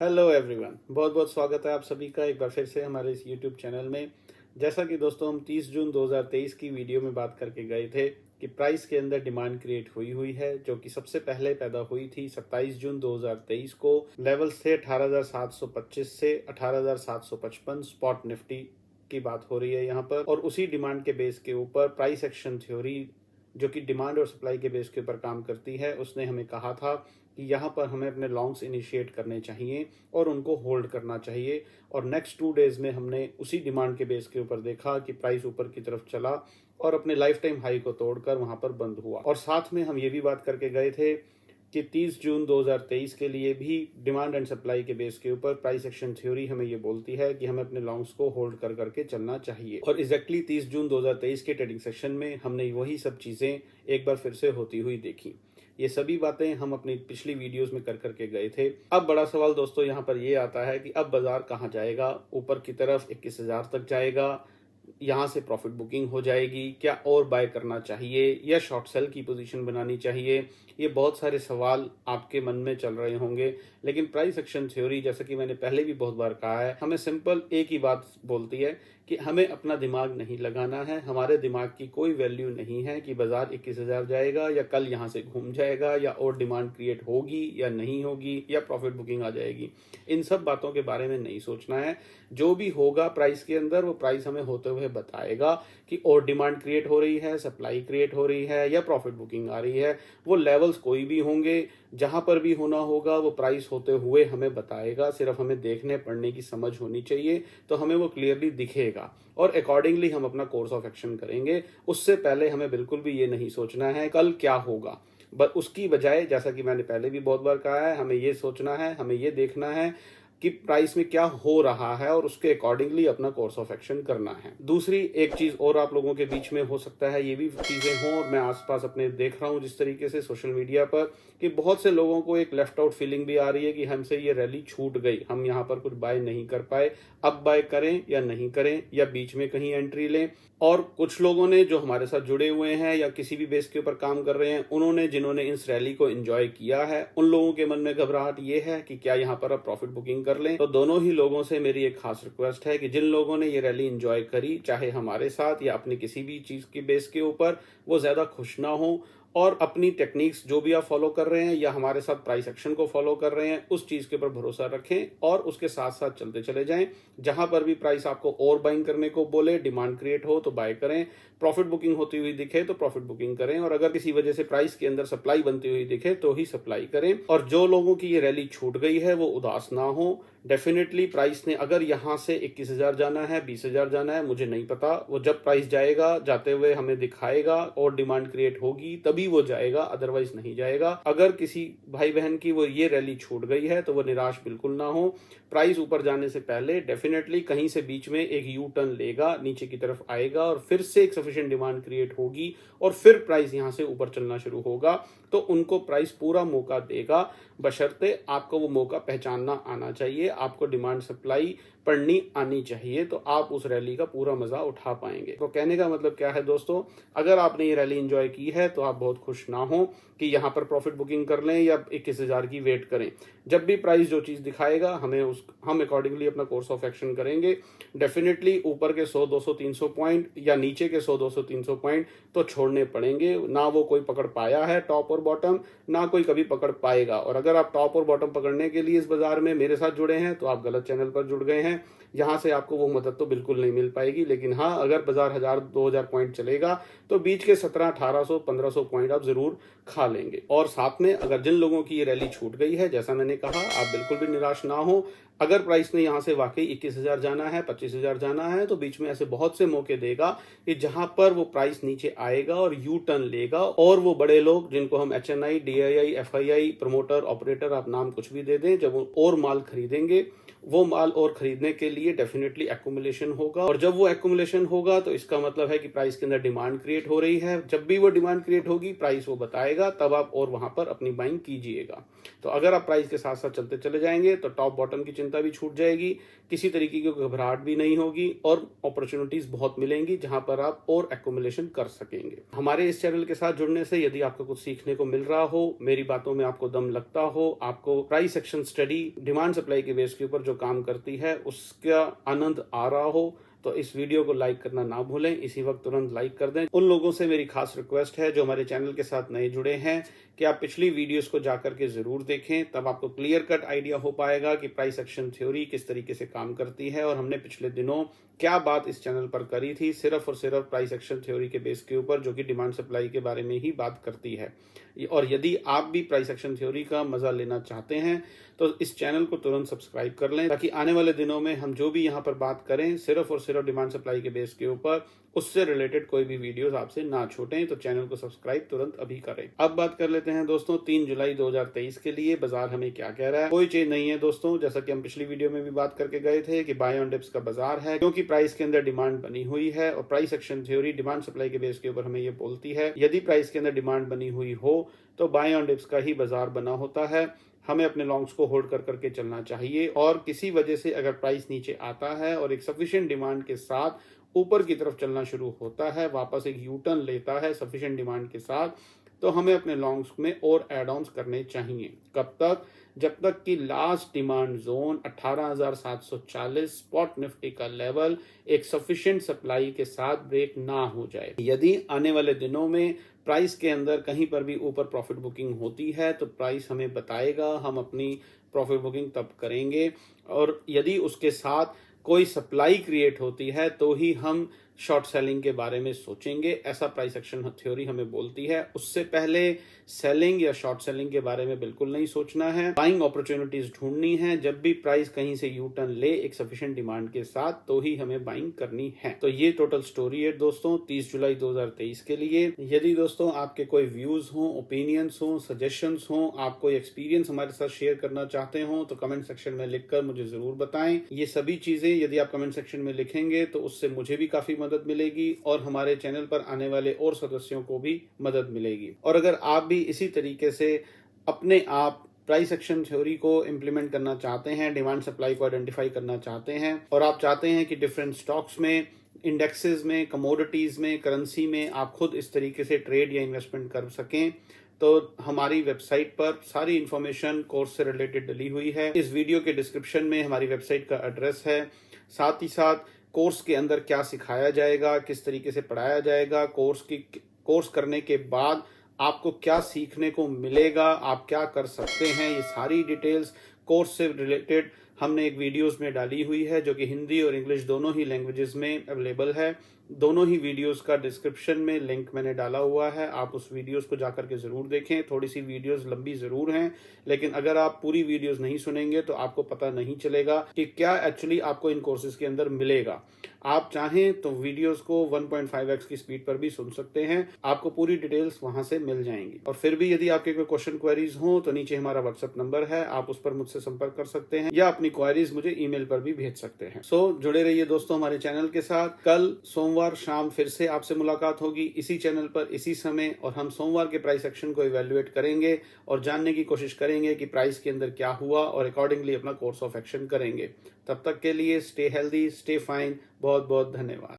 Hello everyone, बहुत बहुत स्वागत है आप सभी का एक बार फिर से हमारे इस यूट्यूब चैनल में। जैसा कि दोस्तों हम 30 जून 2023 की वीडियो में बात करके गए थे कि प्राइस के अंदर डिमांड क्रिएट हुई हुई है, जो कि सबसे पहले पैदा हुई थी 27 जून 2023 को। लेवल्स थे 18,725 से 18,755। स्पॉट निफ्टी की बात हो रही है यहाँ पर, और उसी डिमांड के बेस के ऊपर प्राइस एक्शन थ्योरी, जो कि डिमांड और सप्लाई के बेस के ऊपर काम करती है, उसने हमें कहा था कि यहाँ पर हमें अपने लॉन्ग्स इनिशिएट करने चाहिए और उनको होल्ड करना चाहिए। और नेक्स्ट 2 डेज में हमने उसी डिमांड के बेस के ऊपर देखा कि प्राइस ऊपर की तरफ चला और अपने लाइफ टाइम हाई को तोड़कर वहां पर बंद हुआ। और साथ में हम ये भी बात करके गए थे कि 30 जून 2023 के लिए भी डिमांड एंड सप्लाई के बेस के ऊपर प्राइस एक्शन थ्योरी हमें ये बोलती है कि हमें अपने लॉन्ग्स को होल्ड कर करके चलना चाहिए। और एग्जैक्टली 30 जून 2023 के ट्रेडिंग सेशन में हमने वही सब चीजें एक बार फिर से होती हुई देखी। ये सभी बातें हम अपनी पिछली वीडियोस में कर करके गए थे। अब बड़ा सवाल दोस्तों यहाँ पर ये आता है कि अब बाजार कहाँ जाएगा? ऊपर की तरफ 21,000 तक जाएगा? यहाँ से प्रॉफिट बुकिंग हो जाएगी? क्या और बाय करना चाहिए या शॉर्ट सेल की पोजीशन बनानी चाहिए? ये बहुत सारे सवाल आपके मन में चल रहे होंगे। लेकिन प्राइस एक्शन थ्योरी, जैसा कि मैंने पहले भी बहुत बार कहा है, हमें सिंपल एक ही बात बोलती है कि हमें अपना दिमाग नहीं लगाना है। हमारे दिमाग की कोई वैल्यू नहीं है कि बाजार 21,000 जाएगा या कल यहाँ से घूम जाएगा या और डिमांड क्रिएट होगी या नहीं होगी या प्रॉफिट बुकिंग आ जाएगी। इन सब बातों के बारे में नहीं सोचना है। जो भी होगा प्राइस के अंदर, वो प्राइस हमें होते हुए बताएगा कि और डिमांड क्रिएट हो रही है, सप्लाई क्रिएट हो रही है या प्रॉफिट बुकिंग आ रही है। वो लेवल्स कोई भी होंगे, जहां पर भी होना होगा वो प्राइस होते हुए हमें बताएगा। सिर्फ हमें देखने पढ़ने की समझ होनी चाहिए, तो हमें वो क्लियरली दिखेगा और अकॉर्डिंगली हम अपना कोर्स ऑफ एक्शन करेंगे। उससे पहले हमें बिल्कुल भी ये नहीं सोचना है कल क्या होगा, बस उसकी बजाय, जैसा कि मैंने पहले भी बहुत बार कहा है, हमें ये सोचना है, हमें ये देखना है कि प्राइस में क्या हो रहा है और उसके अकॉर्डिंगली अपना कोर्स ऑफ एक्शन करना है। दूसरी एक चीज और आप लोगों के बीच में हो सकता है ये भी चीजें हों, और मैं आसपास अपने देख रहा हूं जिस तरीके से सोशल मीडिया पर, कि बहुत से लोगों को एक लेफ्ट आउट फीलिंग भी आ रही है कि हमसे ये रैली छूट गई, हम यहाँ पर कुछ बाय नहीं कर पाए। अब बाय करें या नहीं करें, या बीच में कहीं एंट्री लें? और कुछ लोगों ने जो हमारे साथ जुड़े हुए हैं या किसी भी बेस के ऊपर काम कर रहे हैं, उन्होंने, जिन्होंने इस रैली को एंजॉय किया है, उन लोगों के मन में घबराहट ये है कि क्या यहाँ पर अब प्रॉफिट बुकिंग कर लें। तो दोनों ही लोगों से मेरी एक खास रिक्वेस्ट है कि जिन लोगों ने ये रैली एंजॉय करी, चाहे हमारे साथ या अपनी किसी भी चीज की बेस के ऊपर, वो ज्यादा खुश ना हो और अपनी टेक्निक्स जो भी आप फॉलो कर रहे हैं या हमारे साथ प्राइस एक्शन को फॉलो कर रहे हैं, उस चीज के ऊपर भरोसा रखें और उसके साथ साथ चलते चले जाएं। जहां पर भी प्राइस आपको और बाइंग करने को बोले, डिमांड क्रिएट हो तो बाय करें, प्रॉफिट बुकिंग होती हुई दिखे तो प्रॉफिट बुकिंग करें, और अगर किसी वजह से प्राइस के अंदर सप्लाई बनती हुई दिखे तो ही सप्लाई करें। और जो लोगों की ये रैली छूट गई है वो उदास ना हो। डेफिनेटली प्राइस ने अगर यहाँ से 21,000 जाना है, 20,000 जाना है, मुझे नहीं पता, वो जब प्राइस जाएगा, जाते हुए हमें दिखाएगा और डिमांड क्रिएट होगी तभी वो जाएगा, अदरवाइज नहीं जाएगा। अगर किसी भाई बहन की वो ये रैली छूट गई है तो वो निराश बिल्कुल ना हो। प्राइस ऊपर जाने से पहले डेफिनेटली कहीं से बीच में एक यू टर्न लेगा, नीचे की तरफ आएगा और फिर से एक सफिशिएंट डिमांड क्रिएट होगी और फिर प्राइस यहां से ऊपर चलना शुरू होगा। तो उनको प्राइस पूरा मौका देगा, बशर्ते आपको वो मौका पहचानना आना चाहिए, आपको डिमांड सप्लाई पढ़नी आनी चाहिए, तो आप उस रैली का पूरा मजा उठा पाएंगे। तो कहने का मतलब क्या है दोस्तों, अगर आपने ये रैली एंजॉय की है तो आप बहुत खुश ना हो कि यहाँ पर प्रॉफिट बुकिंग कर लें या 21,000 की वेट करें। जब भी प्राइस जो चीज दिखाएगा, हम अकॉर्डिंगली अपना कोर्स ऑफ एक्शन करेंगे। डेफिनेटली ऊपर के 100 200 300 पॉइंट या नीचे के 100 200 300 पॉइंट तो छोड़ने पड़ेंगे। ना वो कोई पकड़ पाया है टॉप और बॉटम, ना कोई कभी पकड़ पाएगा। और अगर आप टॉप और बॉटम पकड़ने के लिए इस बाजार में मेरे साथ जुड़े हैं तो आप गलत चैनल पर जुड़ गए हैं। यहाँ से आपको वो मदद तो बिल्कुल नहीं मिल पाएगी। लेकिन हाँ, अगर बाजार 1000-2000 पॉइंट चलेगा तो बीच के 1700-1800-1500 पॉइंट आप जरूर खा लेंगे। और साथ में अगर जिन लोगों की ये रैली छूट गई है, जैसा मैंने कहा, आप बिल्कुल भी निराश ना हो। अगर प्राइस ने यहाँ से वाकई 21,000 जाना है, 25,000 जाना है, तो बीच में ऐसे बहुत से मौके देगा कि जहां पर वो प्राइस नीचे आएगा और यू टर्न लेगा, और वो बड़े लोग जिनको हम HNI, DII, FII, promoter, operator, आप नाम कुछ भी दे दें, जब वो और माल खरीदेंगे, वो माल और खरीदने के लिए डेफिनेटली एक्यूमुलेशन होगा, और जब वो एक्यूमुलेशन होगा तो इसका मतलब है कि प्राइस के अंदर डिमांड क्रिएट हो रही है। जब भी वो डिमांड क्रिएट होगी, प्राइस वो बताएगा, तब आप और वहां पर अपनी बाइंग कीजिएगा। तो अगर आप प्राइस के साथ साथ चलते चले जाएंगे तो टॉप बॉटम की चिंता भी छूट जाएगी, किसी तरीके की घबराहट भी नहीं होगी, और अपॉर्चुनिटीज बहुत मिलेंगी जहां पर आप और एक्यूमुलेशन कर सकेंगे। हमारे इस चैनल के साथ जुड़ने से यदि आपको कुछ सीखने को मिल रहा हो, मेरी बातों में आपको दम लगता हो, आपको price action study demand supply के बेस के ऊपर जो काम करती है उसका आनंद आ रहा हो, तो इस वीडियो को लाइक करना ना भूलें। इसी वक्त तुरंत लाइक कर दें। उन लोगों से मेरी खास रिक्वेस्ट है जो हमारे चैनल के साथ नए जुड़े हैं कि आप पिछली वीडियोस को जाकर के जरूर देखें, तब आपको क्लियर कट आइडिया हो पाएगा कि प्राइस एक्शन थ्योरी किस तरीके से काम करती है और हमने पिछले दिनों क्या बात इस चैनल पर करी थी, सिर्फ और सिर्फ प्राइस एक्शन थ्योरी के बेस के ऊपर, जो कि डिमांड सप्लाई के बारे में ही बात करती है। और यदि आप भी प्राइस एक्शन थ्योरी का मजा लेना चाहते हैं तो इस चैनल को तुरंत सब्सक्राइब कर लें, ताकि आने वाले दिनों में हम जो भी यहाँ पर बात करें सिर्फ और सिर्फ डिमांड सप्लाई के बेस के ऊपर, उससे रिलेटेड कोई भी वीडियोस आपसे ना छूटें। तो चैनल को सब्सक्राइब तुरंत अभी करें। अब बात कर लेते हैं दोस्तों 3 जुलाई 2023 के लिए बाजार हमें क्या कह रहा है। कोई चेंज नहीं है दोस्तों, जैसा कि हम पिछली वीडियो में भी बात करके गए थे कि बाय ऑन डिप्स का बाजार है, क्योंकि प्राइस के अंदर डिमांड बनी हुई है, और price action theory demand supply के बेस के ऊपर हमें ये बोलती है यदि प्राइस के अंदर डिमांड बनी हुई हो तो बाय ऑन डिप्स का ही बाजार बना होता है। हमें अपने लॉन्ग्स को होल्ड कर करके चलना चाहिए, और किसी वजह से अगर प्राइस नीचे आता है और एक सफिशिएंट डिमांड के साथ ऊपर की तरफ चलना शुरू होता है, वापस एक यू टर्न लेता है सफिशिएंट डिमांड के साथ, तो हमें अपने लॉन्ग्स में और एड ऑन्स करने चाहिए। कब तक? जब तक कि last demand zone 18,740 spot Nifty का लेवल एक सफिशिएंट सप्लाई के साथ ब्रेक ना हो जाए। यदि आने वाले दिनों में प्राइस के अंदर कहीं पर भी ऊपर प्रॉफिट बुकिंग होती है तो प्राइस हमें बताएगा, हम अपनी प्रॉफिट बुकिंग तब करेंगे, और यदि उसके साथ कोई सप्लाई क्रिएट होती है तो ही हम शॉर्ट सेलिंग के बारे में सोचेंगे, ऐसा प्राइस एक्शन थ्योरी हमें बोलती है। उससे पहले सेलिंग या शॉर्ट सेलिंग के बारे में बिल्कुल नहीं सोचना है। बाइंग अपॉर्चुनिटीज ढूंढनी है, जब भी प्राइस कहीं से यू टर्न ले एक सफिशिएंट डिमांड के साथ, तो ही हमें बाइंग करनी है। तो ये टोटल स्टोरी है दोस्तों 30 जुलाई 2023 के लिए। यदि दोस्तों आपके कोई व्यूज हो, ओपिनियंस हो, सजेशंस हो, आप कोई एक्सपीरियंस हमारे साथ शेयर करना चाहते हो तो कमेंट सेक्शन में लिखकर मुझे जरूर बताएं। ये सभी चीजें यदि आप कमेंट सेक्शन में लिखेंगे तो उससे मुझे भी काफी मदद मिलेगी, और हमारे चैनल पर आने वाले और सदस्यों को भी मदद मिलेगी। और अगर आप भी इसी तरीके से अपने आप प्राइस एक्शन थ्योरी को इंप्लीमेंट करना चाहते हैं, डिमांड सप्लाई को आइडेंटिफाई करना चाहते हैं, और आप चाहते हैं कि डिफरेंट स्टॉक्स में, इंडेक्सेस में, कमोडिटीज में, करेंसी में आप खुद इस तरीके से ट्रेड या इन्वेस्टमेंट कर सकें, तो हमारी वेबसाइट पर सारी इंफॉर्मेशन कोर्स से रिलेटेड डली हुई है। इस वीडियो के डिस्क्रिप्शन में हमारी वेबसाइट का एड्रेस है, साथ ही साथ कोर्स के अंदर क्या सिखाया जाएगा, किस तरीके से पढ़ाया जाएगा, कोर्स करने के बाद आपको क्या सीखने को मिलेगा, आप क्या कर सकते हैं, ये सारी डिटेल्स कोर्स से रिलेटेड हमने एक वीडियोस में डाली हुई है, जो कि हिंदी और इंग्लिश दोनों ही लैंग्वेजेस में अवेलेबल है। दोनों ही वीडियोस का डिस्क्रिप्शन में लिंक मैंने डाला हुआ है, आप उस वीडियोस को जाकर के जरूर देखें। थोड़ी सी वीडियोस लंबी जरूर हैं, लेकिन अगर आप पूरी वीडियोस नहीं सुनेंगे तो आपको पता नहीं चलेगा कि क्या एक्चुअली आपको इन कोर्सेज के अंदर मिलेगा। आप चाहें तो वीडियोस को 1.5x की स्पीड पर भी सुन सकते हैं, आपको पूरी डिटेल्स वहां से मिल जाएंगी। और फिर भी यदि आपके कोई क्वेश्चन क्वेरीज हो तो नीचे हमारा व्हाट्सएप नंबर है, आप उस पर मुझसे संपर्क कर सकते हैं, या अपनी क्वेरीज मुझे ईमेल पर भी भेज सकते हैं। जुड़े रहिए दोस्तों हमारे चैनल के साथ। कल सोमवार शाम फिर से आपसे मुलाकात होगी इसी चैनल पर इसी समय, और हम सोमवार के प्राइस एक्शन को इवेल्युएट करेंगे और जानने की कोशिश करेंगे कि प्राइस के अंदर क्या हुआ, और अकॉर्डिंगली अपना कोर्स ऑफ एक्शन करेंगे। तब तक के लिए स्टे हेल्दी, स्टे फाइन। बहुत बहुत धन्यवाद।